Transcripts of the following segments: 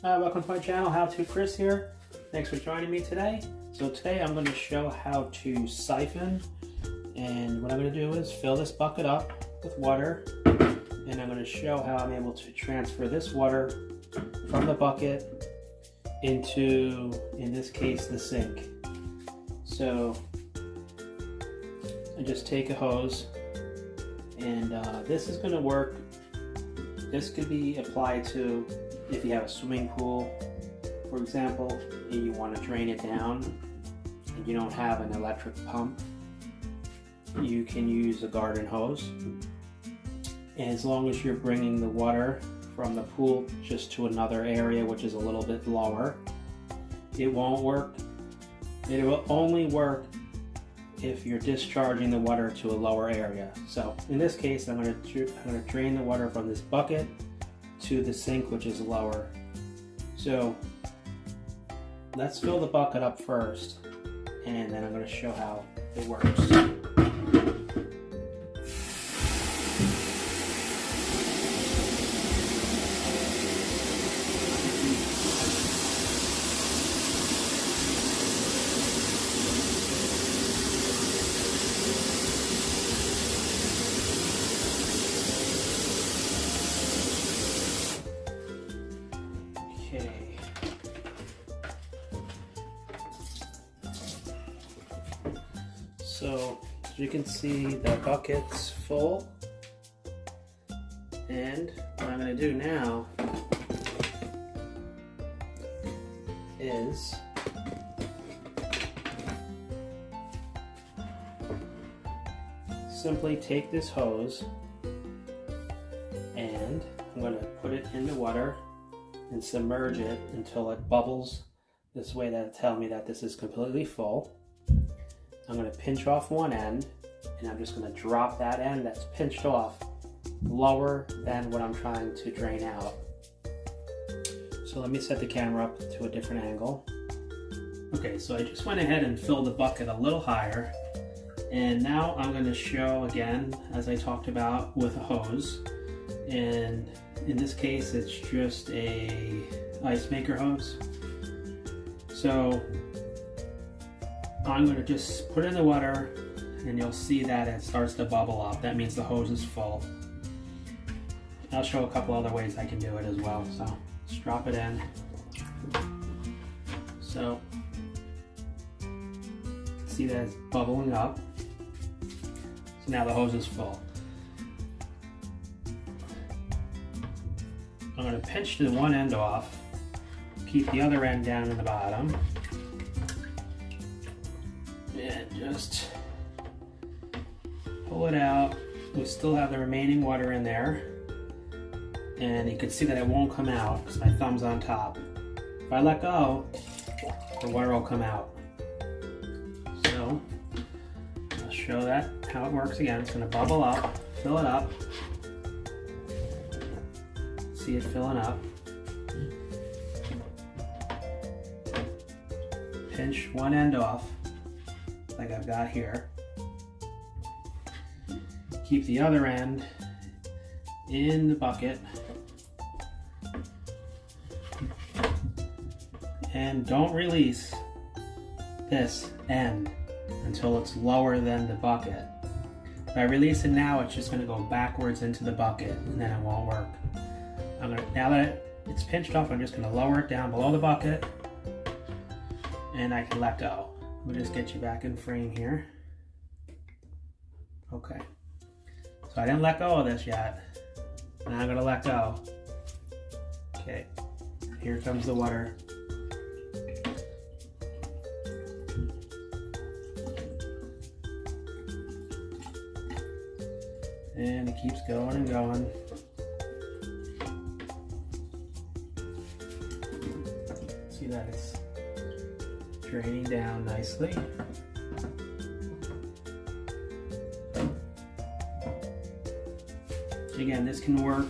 Welcome to my channel, How To Chris here. Thanks for joining me today. So today I'm going to show how to siphon, and what I'm going to do is fill this bucket up with water, and I'm going to show how I'm able to transfer this water from the bucket into, in this case, the sink. So I just take a hose, and this is going to work. This could be applied to if you have a swimming pool, for example, and you want to drain it down and you don't have an electric pump. You can use a garden hose, and as long as you're bringing the water from the pool just to another area which is a little bit lower, it won't work. It will only work if you're discharging the water to a lower area. So in this case, I'm going to drain the water from this bucket to the sink, which is lower. So let's fill the bucket up first, and then I'm going to show how it works. So as you can see, the bucket's full, and what I'm going to do now is simply take this hose and I'm going to put it in the water and submerge it until it bubbles. This way that'll tell me that this is completely full. I'm going to pinch off one end, and I'm just going to drop that end that's pinched off lower than what I'm trying to drain out. So let me set the camera up to a different angle. Okay, so I just went ahead and filled the bucket a little higher, and now I'm going to show again, as I talked about, with a hose. And in this case, it's just a ice maker hose. So I'm going to just put it in the water, and you'll see that it starts to bubble up. That means the hose is full. I'll show a couple other ways I can do it as well. So let's drop it in. So see that it's bubbling up. So now the hose is full. I'm going to pinch the one end off, keep the other end down in the bottom, and just pull it out. We still have the remaining water in there, and you can see that it won't come out because my thumb's on top. If I let go, the water will come out. So I'll show that how it works again. It's going to bubble up, fill it up. See it filling up. Pinch one end off, like I've got here. Keep the other end in the bucket, and don't release this end until it's lower than the bucket. If I release it now, it's just going to go backwards into the bucket, and then it won't work. Now that it's pinched off, I'm just going to lower it down below the bucket, and I can let go. We'll just get you back in frame here. Okay. So I didn't let go of this yet. Now I'm going to let go. Okay. Here comes the water. And it keeps going and going. See that it's draining down nicely. Again, this can work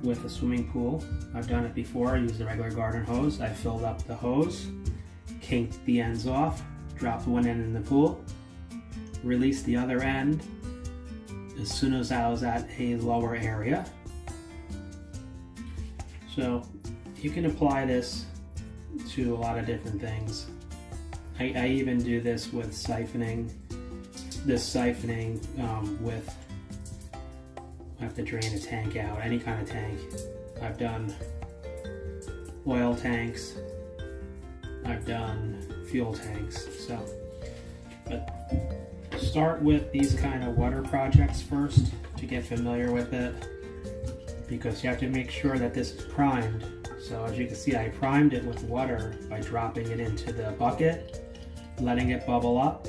with a swimming pool. I've done it before. I used a regular garden hose. I filled up the hose, kinked the ends off, dropped one end in the pool, released the other end as soon as I was at a lower area. So you can apply this to a lot of different things. I even do this with siphoning. With, I have to drain a tank out, any kind of tank. I've done oil tanks, I've done fuel tanks. So, but start with these kind of water projects first to get familiar with it, because you have to make sure that this is primed. So as you can see, I primed it with water by dropping it into the bucket, letting it bubble up,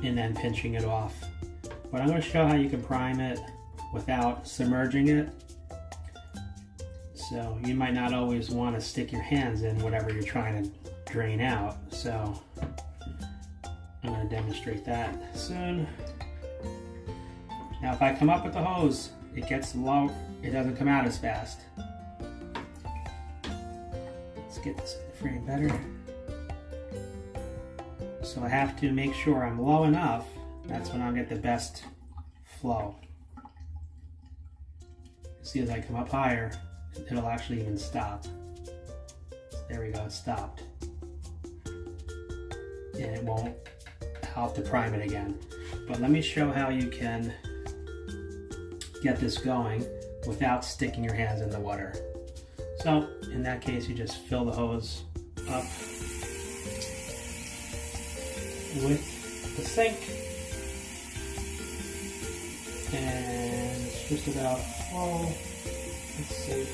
and then pinching it off. But I'm going to show how you can prime it without submerging it. So you might not always want to stick your hands in whatever you're trying to drain out. So I'm going to demonstrate that soon. Now if I come up with the hose, it gets low, it doesn't come out as fast. Let's get this in the frame better. So I have to make sure I'm low enough. That's when I'll get the best flow. See, as I come up higher, it'll actually even stop. There we go, it stopped. And it won't, I'll have to prime it again. But let me show how you can get this going without sticking your hands in the water. So in that case, you just fill the hose up with the sink, and it's just about full. Let's see.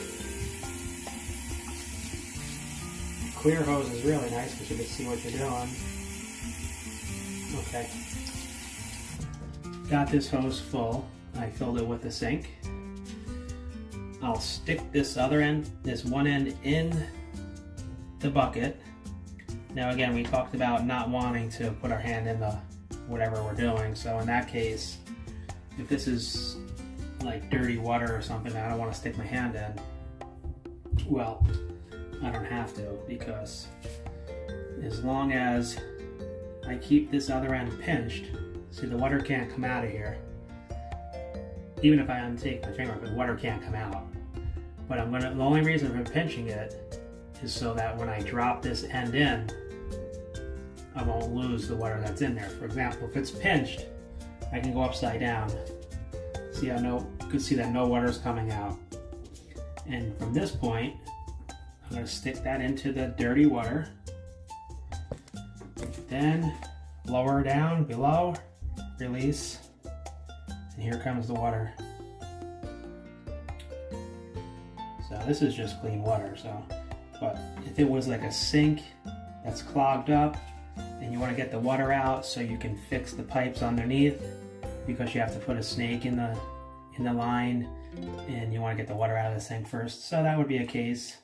Clear hose is really nice because you can see what you're doing. Okay. Got this hose full. I filled it with the sink. I'll stick this other end, this one end, in the bucket. Now again, we talked about not wanting to put our hand in the whatever we're doing. So in that case, if this is like dirty water or something that I don't want to stick my hand in, well, I don't have to, because as long as I keep this other end pinched, see, the water can't come out of here. Even if I untake my finger, the water can't come out. But the only reason for pinching it is so that when I drop this end in, I won't lose the water that's in there. For example, if it's pinched, I can go upside down. See how you can see that no water is coming out. And from this point, I'm going to stick that into the dirty water. Then lower down below, release, and here comes the water. So this is just clean water. So, but if it was like a sink that's clogged up and you want to get the water out so you can fix the pipes underneath, because you have to put a snake in the line and you want to get the water out of the sink first. So that would be a case.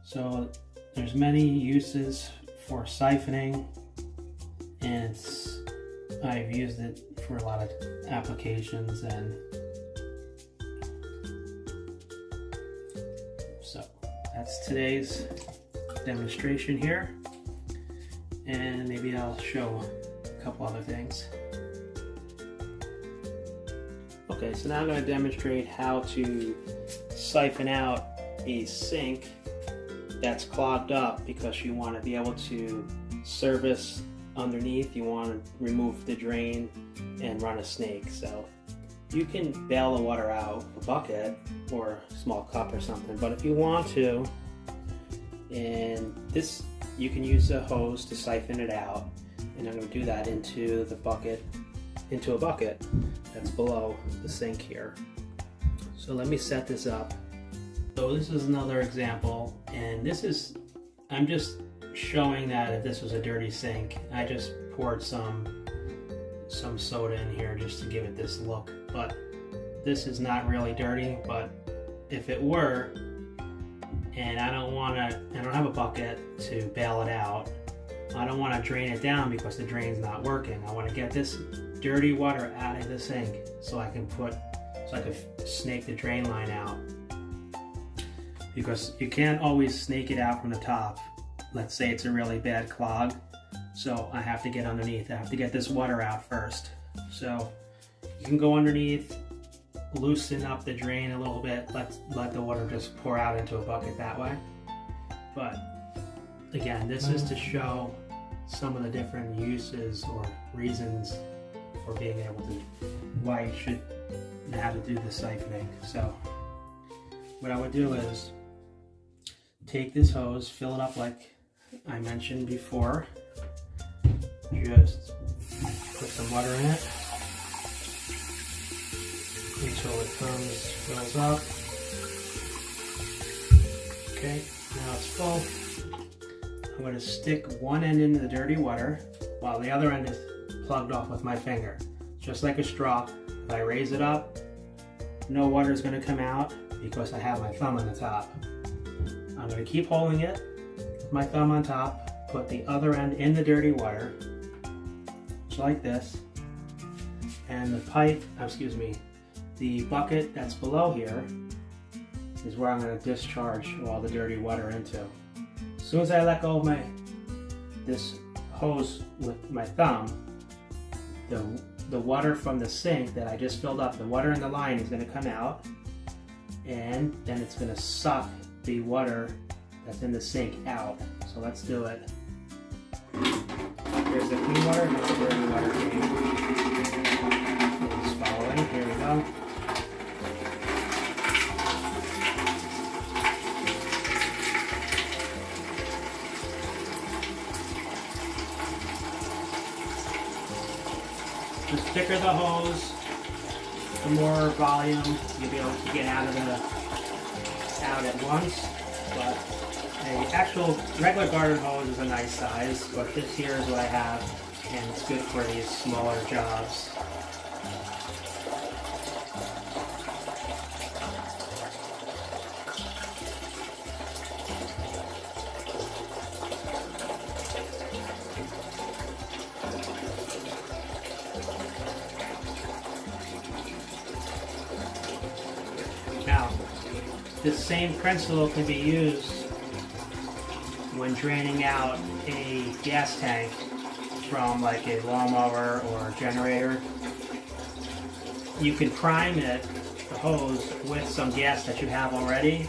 So there's many uses for siphoning, and I've used it for a lot of applications. And so that's today's demonstration here, and maybe I'll show a couple other things. Okay, so now I'm going to demonstrate how to siphon out a sink that's clogged up, because you want to be able to service underneath. You want to remove the drain and run a snake. So you can bail the water out with a bucket or a small cup or something, but if you want to, and this, you can use a hose to siphon it out, and I'm going to do that into the bucket, into a bucket that's below the sink here. So let me set this up. So this is another example, and this is, I'm just showing that if this was a dirty sink, I just poured some soda in here just to give it this look. But this is not really dirty, but if it were, and I don't have a bucket to bail it out, I don't want to drain it down because the drain's not working. I want to get this dirty water out of the sink so I can snake the drain line out. Because you can't always snake it out from the top. Let's say it's a really bad clog, so I have to get underneath. I have to get this water out first. So you can go underneath loosen up the drain a little bit, let the water just pour out into a bucket that way. But again, this is to show some of the different uses or reasons for being able to, why you should know how to do the siphoning. So what I would do is take this hose, fill it up like I mentioned before, just put some water in it until it fills up. Okay, now it's full. I'm going to stick one end into the dirty water while the other end is plugged off with my finger. Just like a straw, if I raise it up, no water is going to come out because I have my thumb on the top. I'm going to keep holding it with my thumb on top, put the other end in the dirty water, just like this, and the bucket that's below here is where I'm going to discharge all the dirty water into. As soon as I let go of this hose with my thumb, the water from the sink that I just filled up, the water in the line is going to come out, and then it's going to suck the water that's in the sink out. So let's do it. Here's the clean water, and here's the dirty water. Just following. Here we go. The thicker the hose, the more volume you'll be able to get out at once. But an actual regular garden hose is a nice size, but this here is what I have, and it's good for these smaller jobs. Now, this same principle can be used when draining out a gas tank from like a lawnmower or a generator. You can prime the hose with some gas that you have already,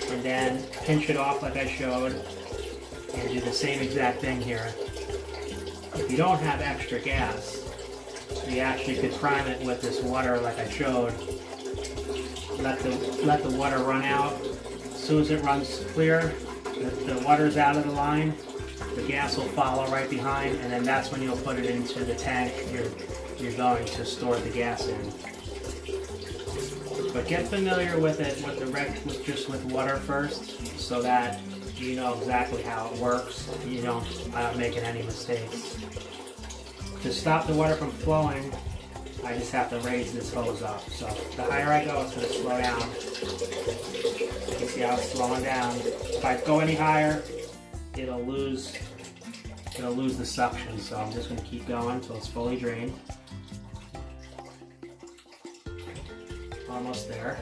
and then pinch it off like I showed, and do the same exact thing here. If you don't have extra gas, you actually could prime it with this water like I showed. Let the water run out. As soon as it runs clear, the water's out of the line, the gas will follow right behind, and then that's when you'll put it into the tank you're going to store the gas in. But get familiar with it just with water first, so that you know exactly how it works. I'm not making any mistakes. To stop the water from flowing, I just have to raise this hose up. So the higher I go, it's going to slow down. You can see how it's slowing down. If I go any higher, it'll lose the suction. So I'm just going to keep going until it's fully drained. Almost there.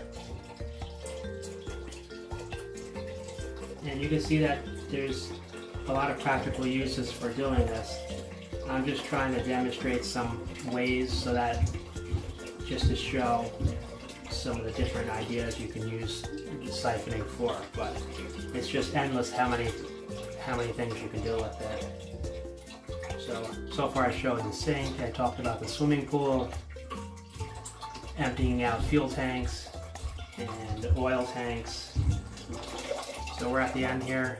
And you can see that there's a lot of practical uses for doing this. I'm just trying to demonstrate some ways so that just to show some of the different ideas you can use siphoning for, but it's just endless how many things you can do with it. So far I showed the sink, I talked about the swimming pool, emptying out fuel tanks and oil tanks. So we're at the end here.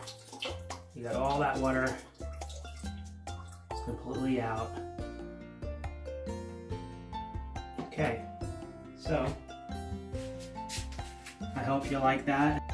You got all that water completely out. Okay, so I hope you like that.